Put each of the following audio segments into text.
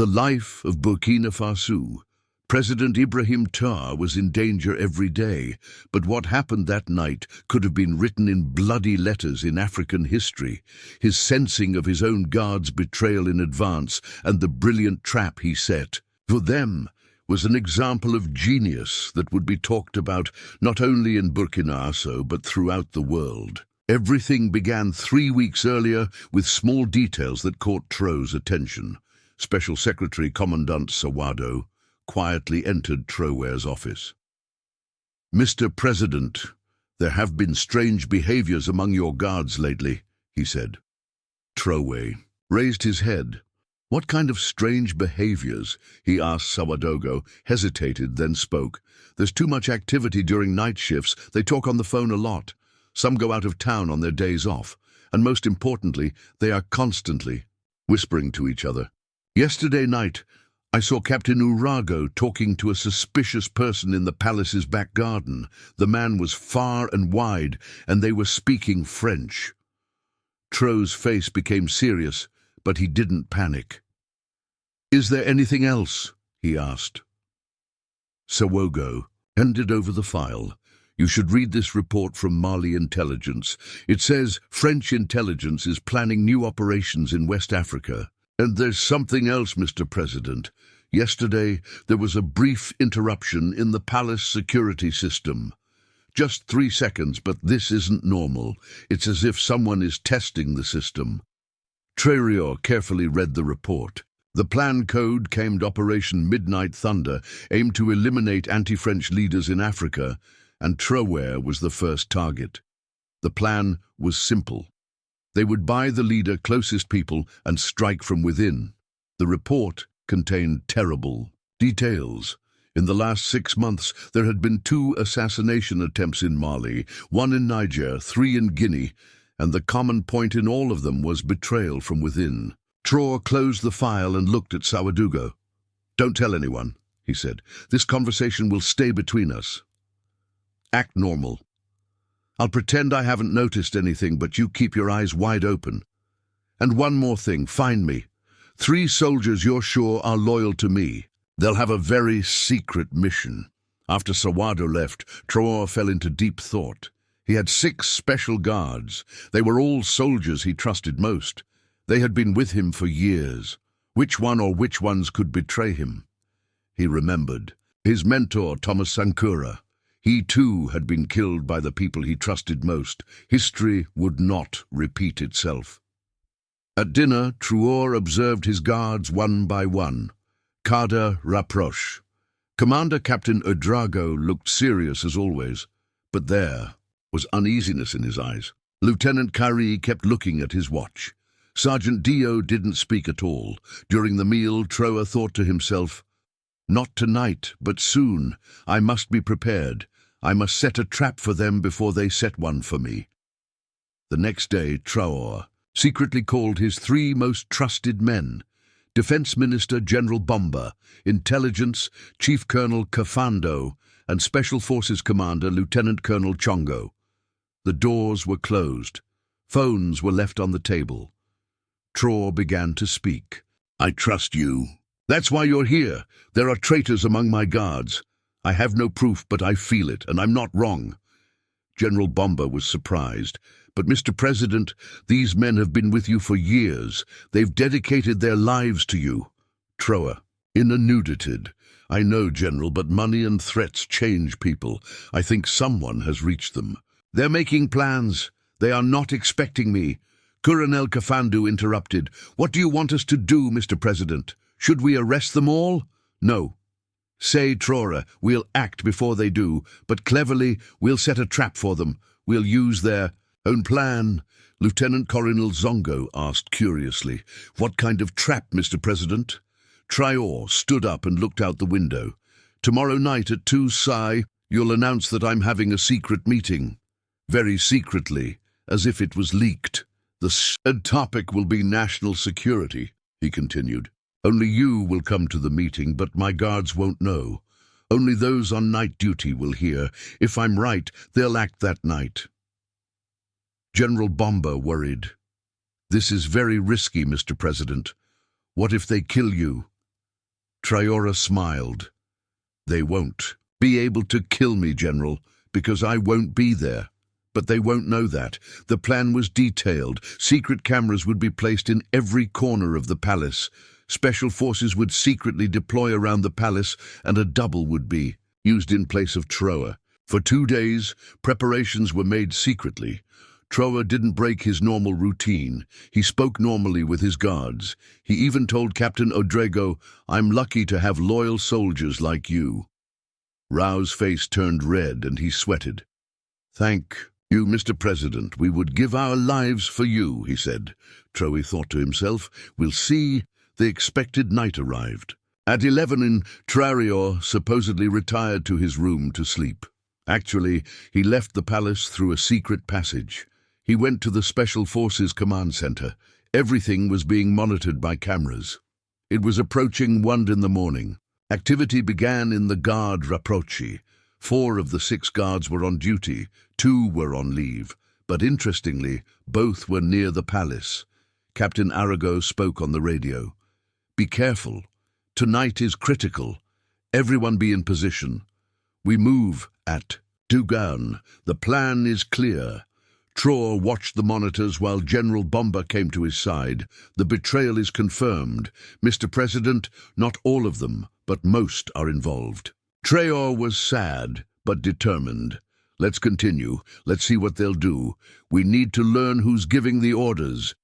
The life of Burkina Faso. President Ibrahim Traoré was in danger every day, but what happened that night could have been written in bloody letters in African history. His sensing of his own guards' betrayal in advance and the brilliant trap he set for them was an example of genius that would be talked about not only in Burkina Faso but throughout the world. Everything began 3 weeks earlier with small details that caught Traoré's attention. Special Secretary Commandant Sawado quietly entered Traoré's office. "Mr. President, there have been strange behaviors among your guards lately," he said. Traoré raised his head. "What kind of strange behaviors?" he asked. Sawadogo hesitated, then spoke. "There's too much activity during night shifts. They talk on the phone a lot. Some go out of town on their days off. And most importantly, they are constantly whispering to each other. Yesterday night, I saw Captain Urago talking to a suspicious person in the palace's back garden. The man was far and wide, and they were speaking French." Traoré's face became serious, but he didn't panic. "Is there anything else?" he asked. Sawadogo handed over the file. "You should read this report from Mali intelligence. It says French intelligence is planning new operations in West Africa. And there's something else, Mr. President. Yesterday, there was a brief interruption in the palace security system. Just 3 seconds, but this isn't normal. It's as if someone is testing the system." Traoré carefully read the report. The plan code named Operation Midnight Thunder aimed to eliminate anti-French leaders in Africa, and Traoré was the first target. The plan was simple. They would buy the leader closest people and strike from within. The report contained terrible details. In the last 6 months, there had been 2 assassination attempts in Mali, 1 in Niger, 3 in Guinea, and the common point in all of them was betrayal from within. Traoré closed the file and looked at Sawadogo. "Don't tell anyone," he said. "This conversation will stay between us. Act normal. I'll pretend I haven't noticed anything, but you keep your eyes wide open. And one more thing, find me 3 soldiers you're sure are loyal to me. They'll have a very secret mission." After Sawado left, Traoré fell into deep thought. He had 6 special guards. They were all soldiers he trusted most. They had been with him for years. Which one or which ones could betray him? He remembered. His mentor, Thomas Sankara. He too had been killed by the people he trusted most. History would not repeat itself. At dinner, Traoré observed his guards one by one. Cadre rapproche. Commander Captain Ouedraogo looked serious as always, but there was uneasiness in his eyes. Lieutenant Kari kept looking at his watch. Sergeant Dio didn't speak at all. During the meal, Traoré thought to himself, "Not tonight, but soon. I must be prepared. I must set a trap for them before they set one for me." The next day, Traoré secretly called his 3 most trusted men: Defense Minister General Bomba, Intelligence Chief Colonel Kafando, and Special Forces Commander Lieutenant Colonel Chongo. The doors were closed. Phones were left on the table. Traoré began to speak. "I trust you. That's why you're here. There are traitors among my guards. I have no proof, but I feel it, and I'm not wrong." General Bomba was surprised. "But, Mr. President, these men have been with you for years. They've dedicated their lives to you." Traoré, in a nudity. "I know, General, but money and threats change people. I think someone has reached them. They're making plans. They are not expecting me." Colonel Kafandu interrupted. "What do you want us to do, Mr. President? Should we arrest them all?" "No. Say, Traoré, we'll act before they do, but cleverly we'll set a trap for them. We'll use their own plan." Lieutenant Colonel Zongo asked curiously. "What kind of trap, Mr. President?" Traoré stood up and looked out the window. "Tomorrow night at 2 Sai, you'll announce that I'm having a secret meeting. Very secretly, as if it was leaked. The said topic will be national security," he continued. "Only you will come to the meeting, but my guards won't know. Only those on night duty will hear. If I'm right, they'll act that night." General Bomba worried. "This is very risky, Mr. President. What if they kill you?" Traoré smiled. They won't be able to kill me, General, because I won't be there. But they won't know that. The plan was detailed. Secret cameras would be placed in every corner of the palace. Special forces would secretly deploy around the palace, and a double would be used in place of Traoré. For 2 days, preparations were made secretly. Traoré didn't break his normal routine. He spoke normally with his guards. He even told Captain Odrego, "I'm lucky to have loyal soldiers like you." Rao's face turned red and he sweated. "Thank you, Mr. President. We would give our lives for you," he said. Traoré thought to himself, "We'll see." The expected night arrived. At 11 Traoré supposedly retired to his room to sleep. Actually, he left the palace through a secret passage. He went to the Special Forces Command Center. Everything was being monitored by cameras. It was approaching 1 in the morning. Activity began in the Guard Rapprochée. 4 of the 6 guards were on duty, 2 were on leave. But interestingly, both were near the palace. Captain Arago spoke on the radio. "Be careful. Tonight is critical. Everyone be in position. We move at Dougan. The plan is clear." Traoré watched the monitors while General Bomba came to his side. "The betrayal is confirmed. Mr. President, not all of them, but most are involved." Traoré was sad, but determined. "Let's continue. Let's see what they'll do. We need to learn who's giving the orders."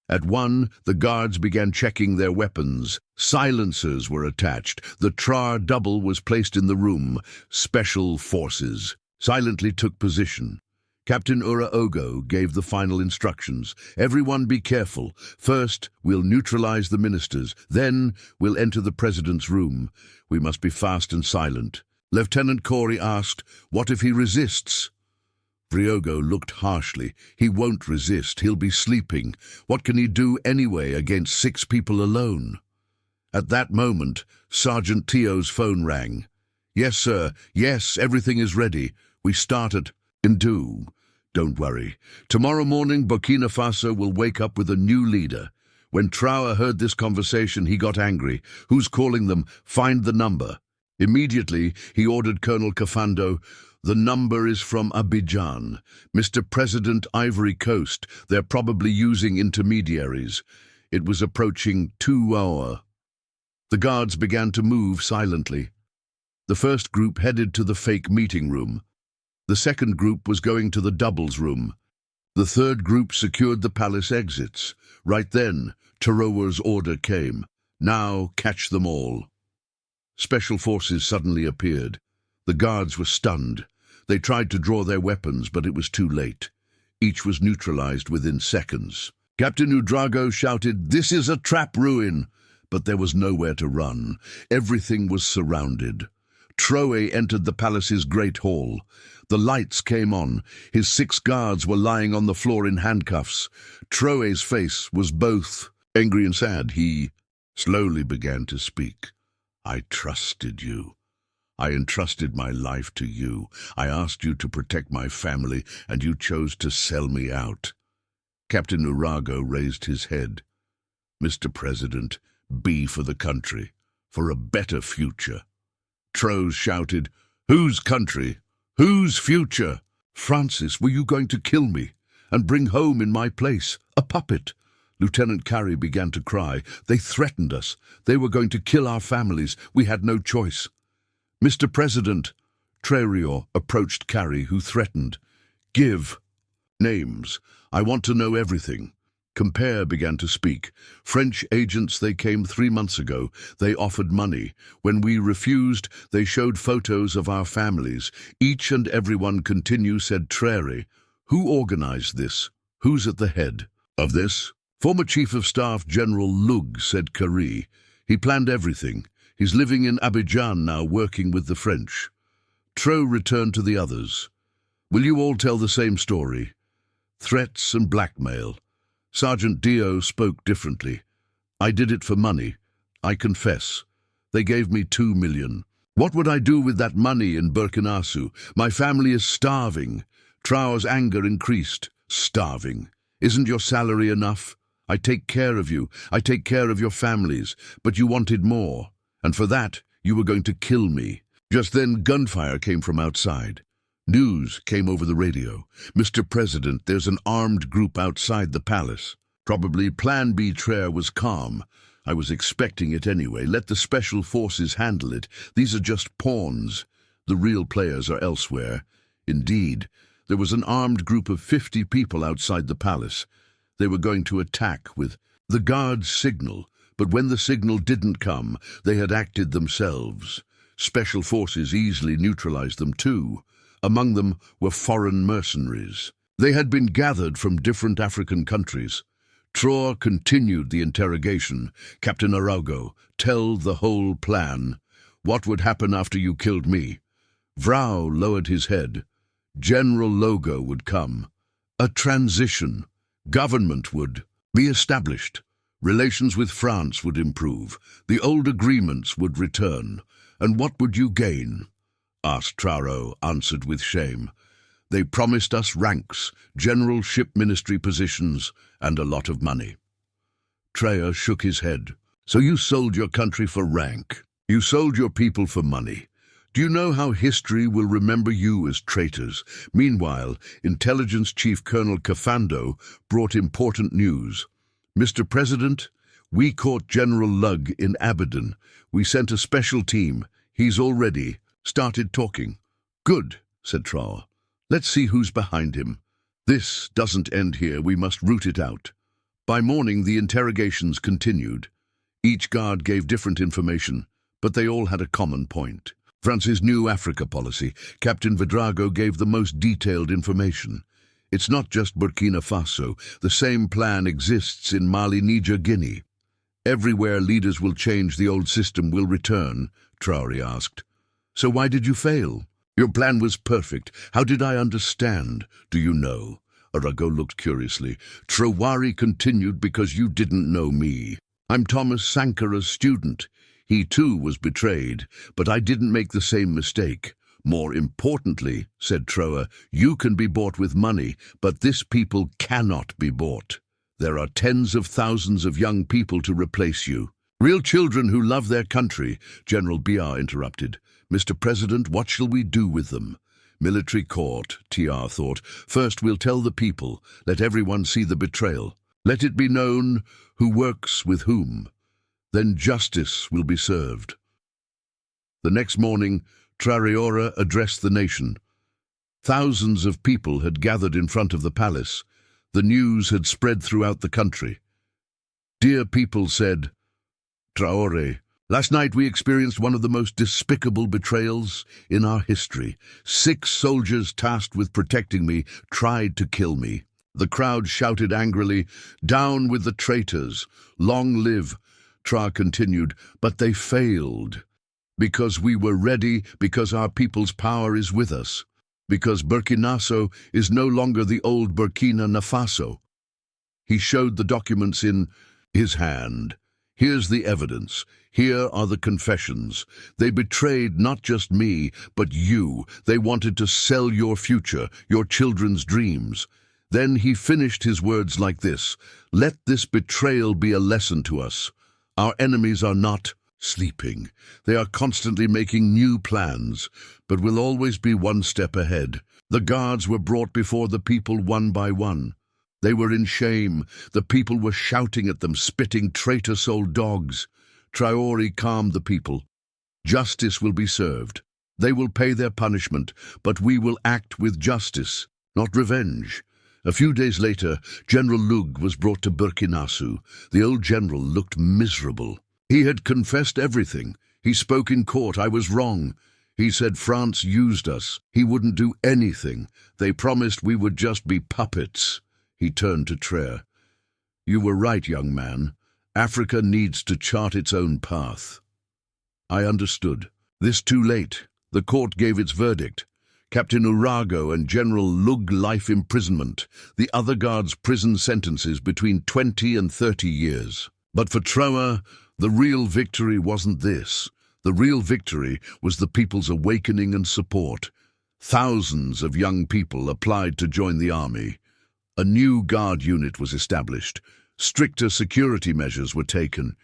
At 1, the guards began checking their weapons. Silencers were attached. The Traoré double was placed in the room. Special forces silently took position. Captain Uraogo gave the final instructions. "Everyone be careful. First, we'll neutralize the ministers. Then, we'll enter the president's room. We must be fast and silent." Lieutenant Corey asked, "What if he resists?" Riogo looked harshly. "He won't resist. He'll be sleeping. What can he do anyway against 6 people alone?" At that moment, Sergeant Tio's phone rang. "Yes, sir. Yes, everything is ready. We start at Indu. Don't worry. Tomorrow morning, Burkina Faso will wake up with a new leader." When Traoré heard this conversation, he got angry. "Who's calling them? Find the number." Immediately, he ordered Colonel Kafando, "The number is from Abidjan. Mr. President, Ivory Coast. They're probably using intermediaries." It was approaching 2 hours. The guards began to move silently. The first group headed to the fake meeting room. The second group was going to the doubles room. The third group secured the palace exits. Right then, Traoré's order came. "Now catch them all." Special forces suddenly appeared. The guards were stunned. They tried to draw their weapons, but it was too late. Each was neutralized within seconds. Captain Ouedraogo shouted, "This is a trap ruin!" But there was nowhere to run. Everything was surrounded. Traoré entered the palace's great hall. The lights came on. His 6 guards were lying on the floor in handcuffs. Traoré's face was both angry and sad. He slowly began to speak. "I trusted you. I entrusted my life to you. I asked you to protect my family, and you chose to sell me out." Captain Urago raised his head. "Mr. President, be for the country, for a better future." Traoré shouted, "Whose country? Whose future?" "Francis, were you going to kill me and bring home in my place a puppet?" Lieutenant Carey began to cry. "They threatened us. They were going to kill our families. We had no choice." "Mr. President," Traoré approached Carey, who threatened, "Give names. I want to know everything." Compere began to speak. "French agents, they came 3 months ago. They offered money. When we refused, they showed photos of our families. Each and everyone continue," said Traoré. "Who organized this? Who's at the head of this?" "Former Chief of Staff General Lug," said Carey. "He planned everything. He's living in Abidjan now, working with the French." Traoré returned to the others. "Will you all tell the same story?" Threats and blackmail. Sergeant Dio spoke differently. "I did it for money. I confess. They gave me 2 million. What would I do with that money in Burkina Faso? My family is starving." Traoré's anger increased. "Starving? Isn't your salary enough? I take care of you. I take care of your families. But you wanted more. and for that you were going to kill me. Just then gunfire came from outside. News came over the radio. Mr. President, there's an armed group outside the palace. Probably Plan B. Traoré was calm. I was expecting it anyway. Let the special forces handle it. These are just pawns. The real players are elsewhere. Indeed, there was an armed group of 50 people outside the palace. They were going to attack with the guards' signal, but when the signal didn't come, they had acted themselves. Special forces easily neutralized them too. Among them were foreign mercenaries. They had been gathered from different African countries. Traoré continued the interrogation. Captain Arago, tell the whole plan. What would happen after you killed me? Vrao lowered his head. General Logo would come. A transition. Government would be established. Relations with France would improve. The old agreements would return. And what would you gain? Asked Traoré, answered with shame. They promised us ranks, generalship ministry positions, and a lot of money. Traoré shook his head. So you sold your country for rank. You sold your people for money. Do you know how history will remember you as traitors? Meanwhile, Intelligence Chief Colonel Kafando brought important news. Mr. President, we caught General Lug in Abadan. We sent a special team. He's already started talking. Good, said Traoré. Let's see who's behind him. This doesn't end here. We must root it out. By morning, the interrogations continued. Each guard gave different information, but they all had a common point. France's new Africa policy. Captain Vidrago gave the most detailed information. It's not just Burkina Faso. The same plan exists in Mali, Niger, Guinea. Everywhere leaders will change, the old system will return, Traoré asked. So why did you fail? Your plan was perfect. How did I understand? Do you know? Arago looked curiously. Traoré continued, because you didn't know me. I'm Thomas Sankara's student. He too was betrayed, but I didn't make the same mistake. More importantly, said Traoré, you can be bought with money, but this people cannot be bought. There are tens of thousands of young people to replace you. Real children who love their country, General Biar interrupted. Mr. President, what shall we do with them? Military court, TR thought. First we'll tell the people. Let everyone see the betrayal. Let it be known who works with whom. Then justice will be served. The next morning, Traoré addressed the nation. Thousands of people had gathered in front of the palace. The news had spread throughout the country. Dear people, said Traoré, last night we experienced one of the most despicable betrayals in our history. 6 soldiers tasked with protecting me tried to kill me. The crowd shouted angrily, down with the traitors, long live. Traoré continued, but they failed. Because we were ready, because our people's power is with us. Because Burkina Faso is no longer the old Burkina Faso. He showed the documents in his hand. Here's the evidence. Here are the confessions. They betrayed not just me, but you. They wanted to sell your future, your children's dreams. Then he finished his words like this. Let this betrayal be a lesson to us. Our enemies are not sleeping. They are constantly making new plans, but will always be one step ahead. The guards were brought before the people one by one. They were in shame. The people were shouting at them, spitting traitor-souled dogs. Traoré calmed the people. Justice will be served. They will pay their punishment, but we will act with justice, not revenge. A few days later, General Lug was brought to Burkina Faso. The old general looked miserable. He had confessed everything. He spoke in court. I was wrong. He said France used us. He wouldn't do anything. They promised we would just be puppets. He turned to Traoré. You were right, young man. Africa needs to chart its own path. I understood. This too late. The court gave its verdict. Captain Arago and General Lug life imprisonment. The other guards' prison sentences between 20 and 30 years. But for Traoré, the real victory wasn't this. The real victory was the people's awakening and support. Thousands of young people applied to join the army. A new guard unit was established. Stricter security measures were taken.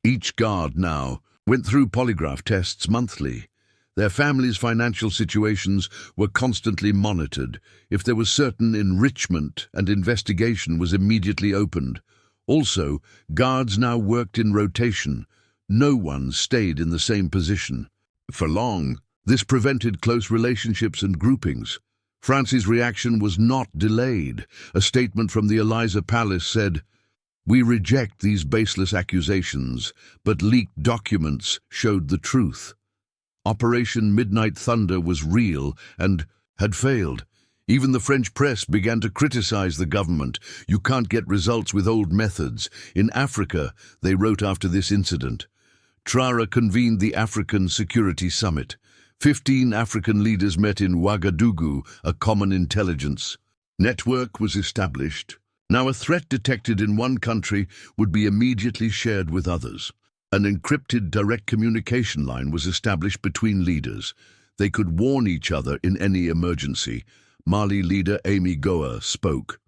Each guard now went through polygraph tests monthly. Their families' financial situations were constantly monitored. If there was certain enrichment, and investigation was immediately opened. Also, guards now worked in rotation. No one stayed in the same position for long. This prevented close relationships and groupings. France's reaction was not delayed. A statement from the Elysee Palace said, "We reject these baseless accusations, but leaked documents showed the truth." Operation Midnight Thunder was real and had failed. Even the French press began to criticize the government. "You can't get results with old methods." In Africa, they wrote after this incident. Traoré convened the African Security Summit. 15 African leaders met in Ouagadougou. A common intelligence network was established. Now a threat detected in one country would be immediately shared with others. An encrypted direct communication line was established between leaders. They could warn each other in any emergency. Mali leader Amy Goa spoke.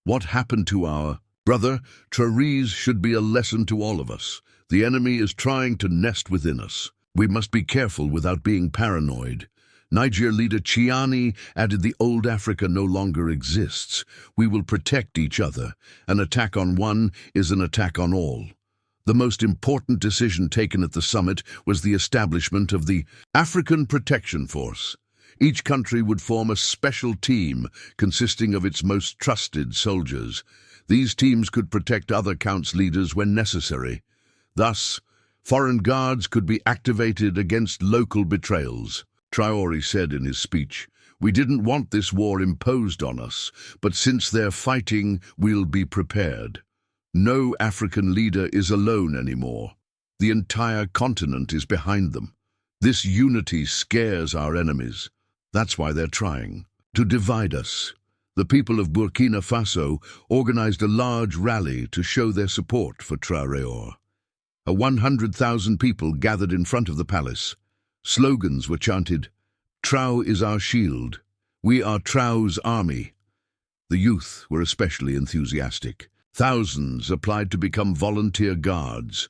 "What happened to our brother Traoré should be a lesson to all of us. The enemy is trying to nest within us. We must be careful without being paranoid." Niger leader Chiani added, "The old Africa no longer exists. We will protect each other. An attack on one is an attack on all." The most important decision taken at the summit was the establishment of the African Protection Force. Each country would form a special team consisting of its most trusted soldiers. These teams could protect other counts' leaders when necessary. Thus, foreign guards could be activated against local betrayals. Traoré said in his speech, "We didn't want this war imposed on us, but since they're fighting, we'll be prepared. No African leader is alone anymore. The entire continent is behind them. This unity scares our enemies. That's why they're trying to divide us." The people of Burkina Faso organized a large rally to show their support for Traoré. 100,000 people gathered in front of the palace. Slogans were chanted. "Trao is our shield. We are Trao's army." The youth were especially enthusiastic. Thousands applied to become volunteer guards.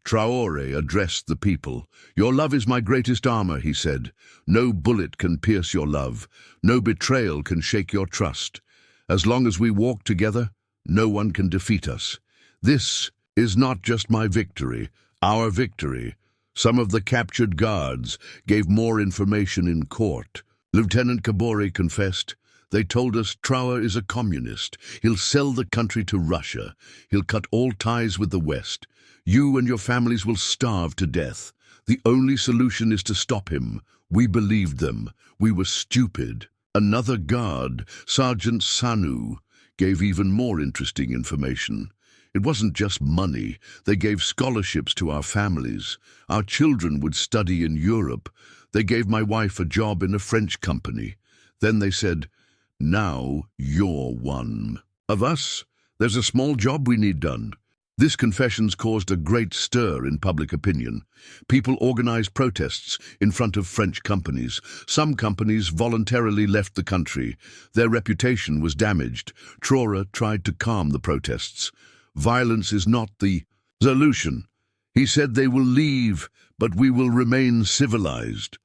Traoré addressed the people. "Your love is my greatest armor," he said. "No bullet can pierce your love. No betrayal can shake your trust. As long as we walk together, no one can defeat us. This is not just my victory, our victory." Some of the captured guards gave more information in court. Lieutenant Kabore confessed, "They told us Traoré is a communist. He'll sell the country to Russia. He'll cut all ties with the West. You and your families will starve to death. The only solution is to stop him. We believed them. We were stupid." Another guard, Sergeant Sanu, gave even more interesting information. "It wasn't just money. They gave scholarships to our families. Our children would study in Europe. They gave my wife a job in a French company. Then they said, 'Now you're one of us. There's a small job we need done.'" This confessions caused a great stir in public opinion. People organized protests in front of French companies. Some companies voluntarily left the country. Their reputation was damaged. Traoré tried to calm the protests. "Violence is not the solution." He said, "They will leave, but we will remain civilized."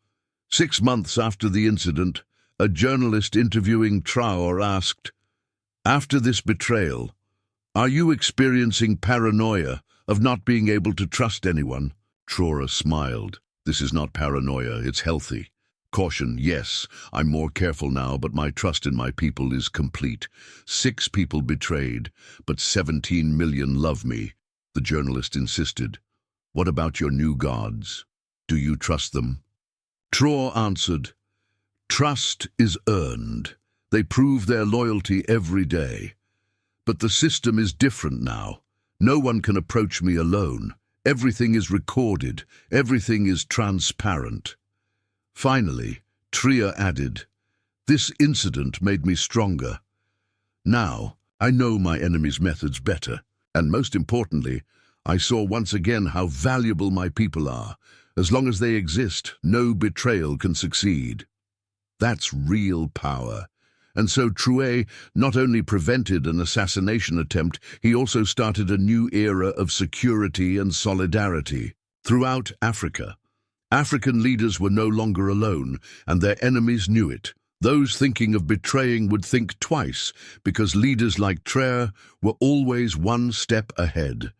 6 months after the incident, a journalist interviewing Traoré asked, "After this betrayal, are you experiencing paranoia of not being able to trust anyone?" Traoré smiled. "This is not paranoia, it's healthy. Caution, yes, I'm more careful now, but my trust in my people is complete. 6 people betrayed, but 17 million love me," the journalist insisted. "What about your new gods? Do you trust them?" Traoré answered, "Trust is earned. They prove their loyalty every day. But the system is different now. No one can approach me alone. Everything is recorded. Everything is transparent." Finally, Traoré added, "This incident made me stronger. Now, I know my enemy's methods better. And most importantly, I saw once again how valuable my people are. As long as they exist, no betrayal can succeed." That's real power. And so Traoré not only prevented an assassination attempt, he also started a new era of security and solidarity. Throughout Africa, African leaders were no longer alone, and their enemies knew it. Those thinking of betraying would think twice, because leaders like Traoré were always one step ahead.